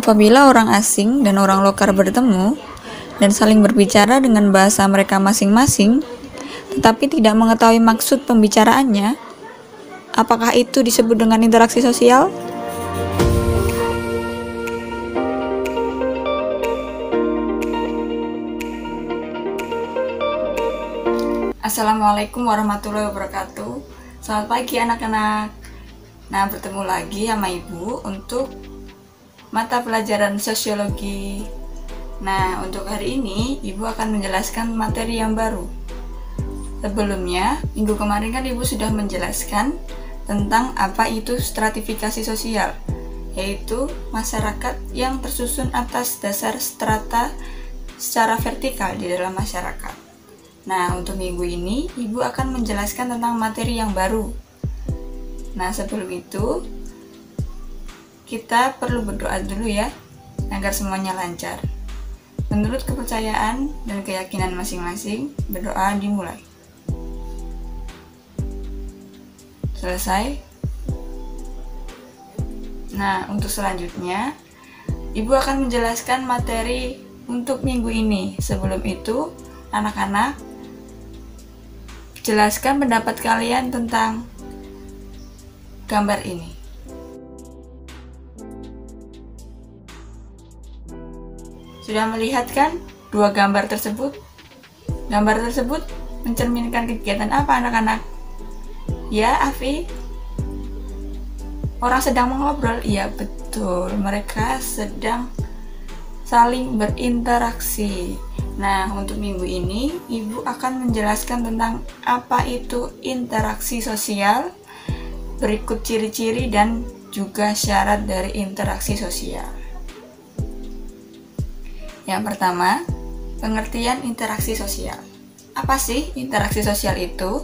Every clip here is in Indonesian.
Apabila orang asing dan orang lokal bertemu dan saling berbicara dengan bahasa mereka masing-masing, tetapi tidak mengetahui maksud pembicaraannya, apakah itu disebut dengan interaksi sosial? Assalamualaikum warahmatullahi wabarakatuh. Selamat pagi anak-anak. Nah, bertemu lagi sama Ibu untuk mata pelajaran sosiologi. Nah, untuk hari ini Ibu akan menjelaskan materi yang baru. Sebelumnya, minggu kemarin kan Ibu sudah menjelaskan tentang apa itu stratifikasi sosial, yaitu masyarakat yang tersusun atas dasar strata secara vertikal di dalam masyarakat. Nah, untuk minggu ini, Ibu akan menjelaskan tentang materi yang baru. Nah, sebelum itu, kita perlu berdoa dulu ya, agar semuanya lancar. Menurut kepercayaan dan keyakinan masing-masing, berdoa dimulai. Selesai? Nah, untuk selanjutnya, Ibu akan menjelaskan materi untuk minggu ini. Sebelum itu, anak-anak, jelaskan pendapat kalian tentang gambar ini. Sudah melihat kan dua gambar tersebut? Gambar tersebut mencerminkan kegiatan apa anak-anak? Ya, Afi? Orang sedang mengobrol? Iya, betul. Mereka sedang saling berinteraksi. Nah, untuk minggu ini, Ibu akan menjelaskan tentang apa itu interaksi sosial, berikut ciri-ciri dan juga syarat dari interaksi sosial. Yang pertama, pengertian interaksi sosial. Apa sih interaksi sosial itu?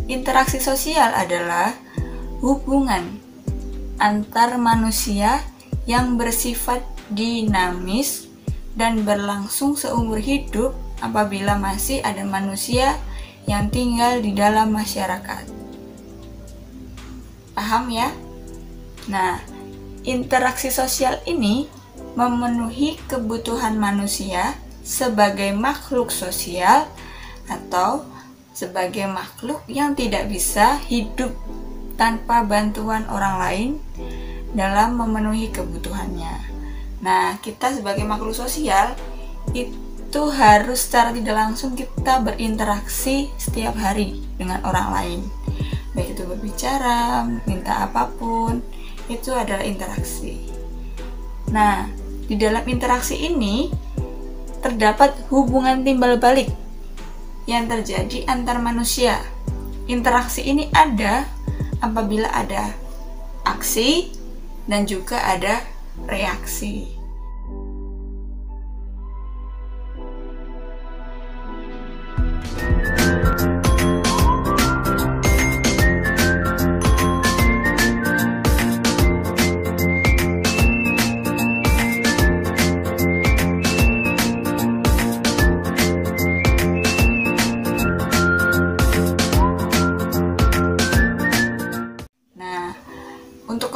Interaksi sosial adalah hubungan antar manusia yang bersifat dinamis dan berlangsung seumur hidup apabila masih ada manusia yang tinggal di dalam masyarakat. Paham ya? Nah, interaksi sosial ini memenuhi kebutuhan manusia sebagai makhluk sosial atau sebagai makhluk yang tidak bisa hidup tanpa bantuan orang lain dalam memenuhi kebutuhannya. Nah, kita sebagai makhluk sosial itu harus secara tidak langsung kita berinteraksi setiap hari dengan orang lain. Baik itu berbicara, minta apapun, itu adalah interaksi. Nah, di dalam interaksi ini terdapat hubungan timbal balik yang terjadi antar manusia. Interaksi ini ada apabila ada aksi dan juga ada reaksi.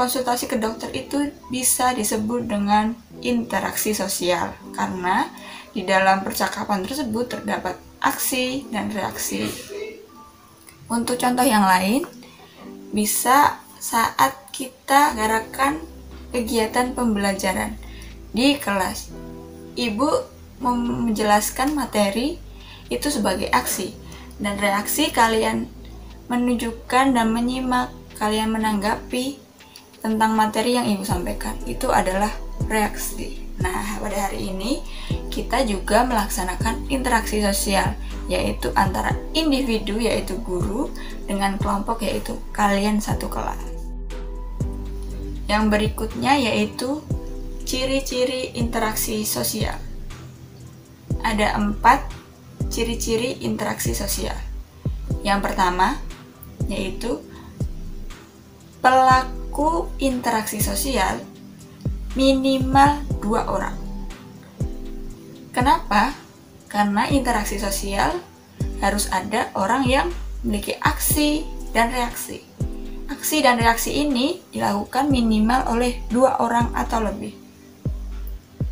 Konsultasi ke dokter itu bisa disebut dengan interaksi sosial karena di dalam percakapan tersebut terdapat aksi dan reaksi. Untuk contoh yang lain, bisa saat kita gerakan kegiatan pembelajaran di kelas. Ibu menjelaskan materi itu sebagai aksi dan reaksi kalian menunjukkan dan menyimak, kalian menanggapi tentang materi yang Ibu sampaikan, itu adalah reaksi. Nah, pada hari ini kita juga melaksanakan interaksi sosial, yaitu antara individu, yaitu guru, dengan kelompok, yaitu kalian satu kelas. Yang berikutnya yaitu ciri-ciri interaksi sosial. Ada 4 ciri-ciri interaksi sosial. Yang pertama yaitu pelaku interaksi sosial minimal 2 orang. Kenapa? Karena interaksi sosial harus ada orang yang memiliki aksi dan reaksi. Aksi dan reaksi ini dilakukan minimal oleh 2 orang atau lebih.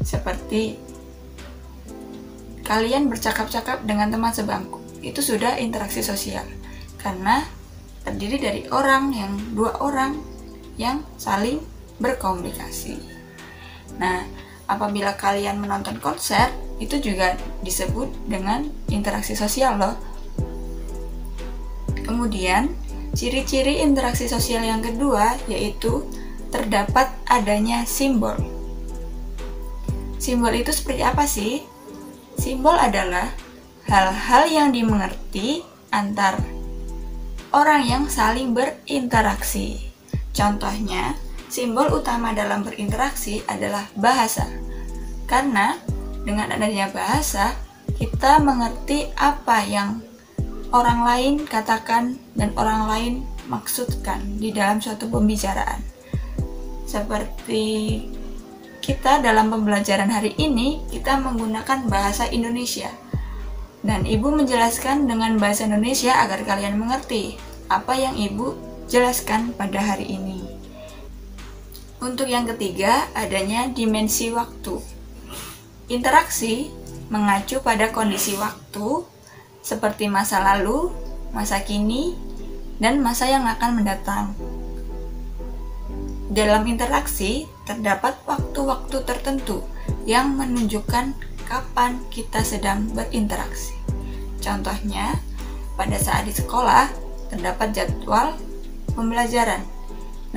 Seperti kalian bercakap-cakap dengan teman sebangku, itu sudah interaksi sosial. Karena terdiri dari 2 orang yang saling berkomunikasi. Nah, apabila kalian menonton konser, itu juga disebut dengan interaksi sosial loh. Kemudian, ciri-ciri interaksi sosial yang kedua yaitu terdapat adanya simbol. Simbol itu seperti apa sih? Simbol adalah hal-hal yang dimengerti antar orang yang saling berinteraksi. Contohnya, simbol utama dalam berinteraksi adalah bahasa. Karena dengan adanya bahasa, kita mengerti apa yang orang lain katakan dan orang lain maksudkan di dalam suatu pembicaraan. Seperti kita dalam pembelajaran hari ini, kita menggunakan bahasa Indonesia. Dan Ibu menjelaskan dengan bahasa Indonesia agar kalian mengerti apa yang Ibu jelaskan pada hari ini. Untuk yang ketiga, adanya dimensi waktu. Interaksi mengacu pada kondisi waktu seperti masa lalu, masa kini, dan masa yang akan mendatang. Dalam interaksi, terdapat waktu-waktu tertentu yang menunjukkan kapan kita sedang berinteraksi. Contohnya, pada saat di sekolah, terdapat jadwal pembelajaran.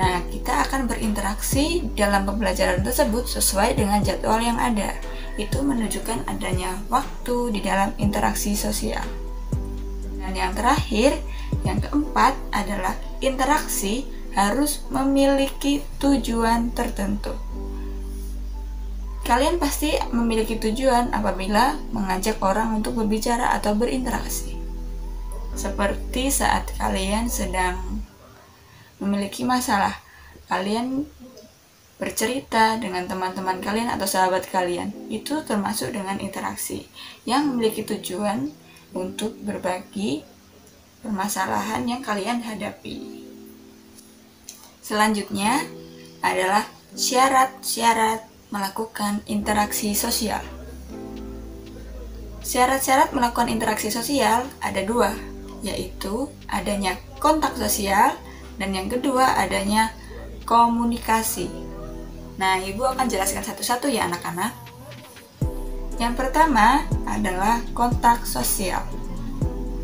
Nah, kita akan berinteraksi dalam pembelajaran tersebut sesuai dengan jadwal yang ada. Itu menunjukkan adanya waktu di dalam interaksi sosial. Dan yang terakhir, yang keempat adalah interaksi harus memiliki tujuan tertentu. Kalian pasti memiliki tujuan apabila mengajak orang untuk berbicara atau berinteraksi. Seperti saat kalian sedang memiliki masalah, kalian bercerita dengan teman-teman kalian atau sahabat kalian, itu termasuk dengan interaksi yang memiliki tujuan untuk berbagi permasalahan yang kalian hadapi. Selanjutnya adalah syarat-syarat melakukan interaksi sosial. Syarat-syarat melakukan interaksi sosial ada 2, yaitu adanya kontak sosial dan yang kedua adanya komunikasi. Nah, Ibu akan jelaskan satu-satu ya anak-anak. Yang pertama adalah kontak sosial.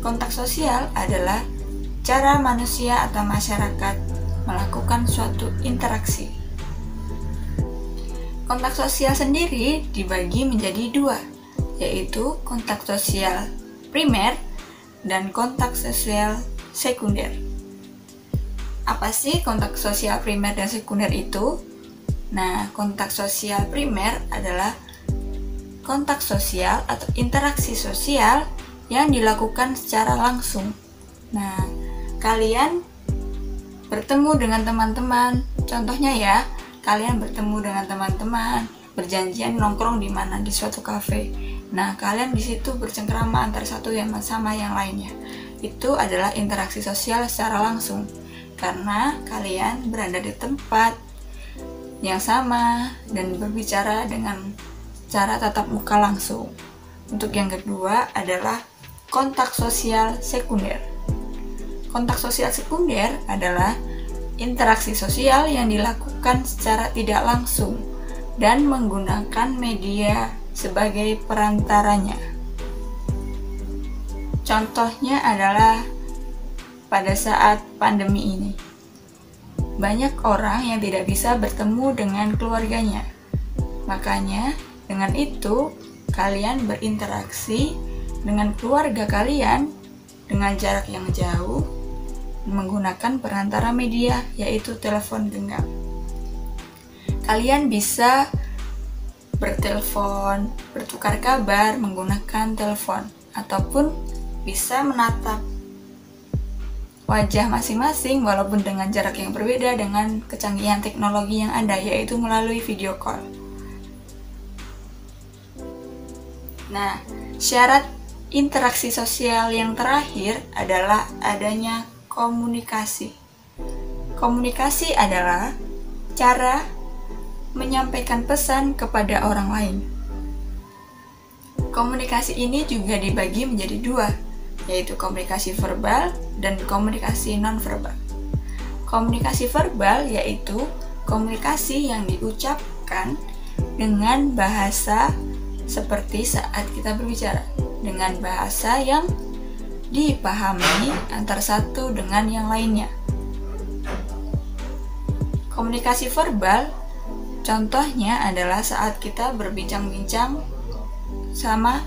Kontak sosial adalah cara manusia atau masyarakat melakukan suatu interaksi. Kontak sosial sendiri dibagi menjadi 2, yaitu kontak sosial primer dan kontak sosial sekunder. Apa sih kontak sosial primer dan sekunder itu? Nah, kontak sosial primer adalah kontak sosial atau interaksi sosial yang dilakukan secara langsung. Nah, kalian bertemu dengan teman-teman. Contohnya ya, kalian bertemu dengan teman-teman, berjanjian nongkrong di mana, di suatu kafe. Nah, kalian di situ bercengkrama antara satu yang sama yang lainnya. Itu adalah interaksi sosial secara langsung. Karena kalian berada di tempat yang sama dan berbicara dengan cara tatap muka langsung. Untuk yang kedua adalah kontak sosial sekunder. Kontak sosial sekunder adalah interaksi sosial yang dilakukan secara tidak langsung dan menggunakan media sebagai perantaranya. Contohnya adalah pada saat pandemi ini. Banyak orang yang tidak bisa bertemu dengan keluarganya. Makanya, dengan itu, kalian berinteraksi dengan keluarga kalian dengan jarak yang jauh menggunakan perantara media, yaitu telepon genggam. Kalian bisa bertelepon, bertukar kabar menggunakan telepon, ataupun bisa menatap wajah masing-masing walaupun dengan jarak yang berbeda dengan kecanggihan teknologi yang ada, yaitu melalui video call. Nah, syarat interaksi sosial yang terakhir adalah adanya komunikasi. Komunikasi adalah cara menyampaikan pesan kepada orang lain. Komunikasi ini juga dibagi menjadi dua, yaitu komunikasi verbal dan komunikasi nonverbal. Komunikasi verbal yaitu komunikasi yang diucapkan dengan bahasa seperti saat kita berbicara, dengan bahasa yang dipahami antara satu dengan yang lainnya. Komunikasi verbal contohnya adalah saat kita berbincang-bincang sama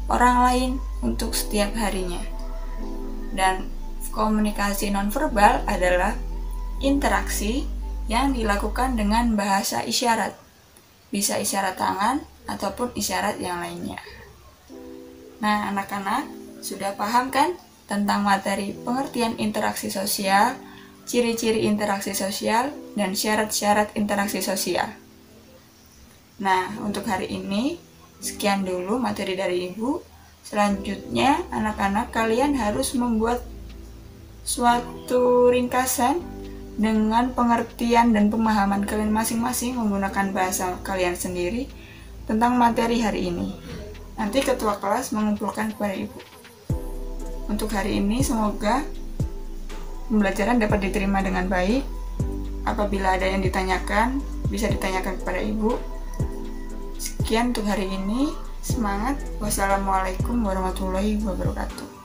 orang lain untuk setiap harinya. Dan komunikasi nonverbal adalah interaksi yang dilakukan dengan bahasa isyarat. Bisa isyarat tangan ataupun isyarat yang lainnya. Nah, anak-anak sudah paham kan tentang materi pengertian interaksi sosial, ciri-ciri interaksi sosial, dan syarat-syarat interaksi sosial. Nah, untuk hari ini, sekian dulu materi dari Ibu. Selanjutnya, anak-anak kalian harus membuat suatu ringkasan dengan pengertian dan pemahaman kalian masing-masing menggunakan bahasa kalian sendiri tentang materi hari ini. Nanti ketua kelas mengumpulkan kepada Ibu. Untuk hari ini, semoga pembelajaran dapat diterima dengan baik. Apabila ada yang ditanyakan, bisa ditanyakan kepada Ibu. Sekian untuk hari ini. Semangat. Wassalamualaikum warahmatullahi wabarakatuh.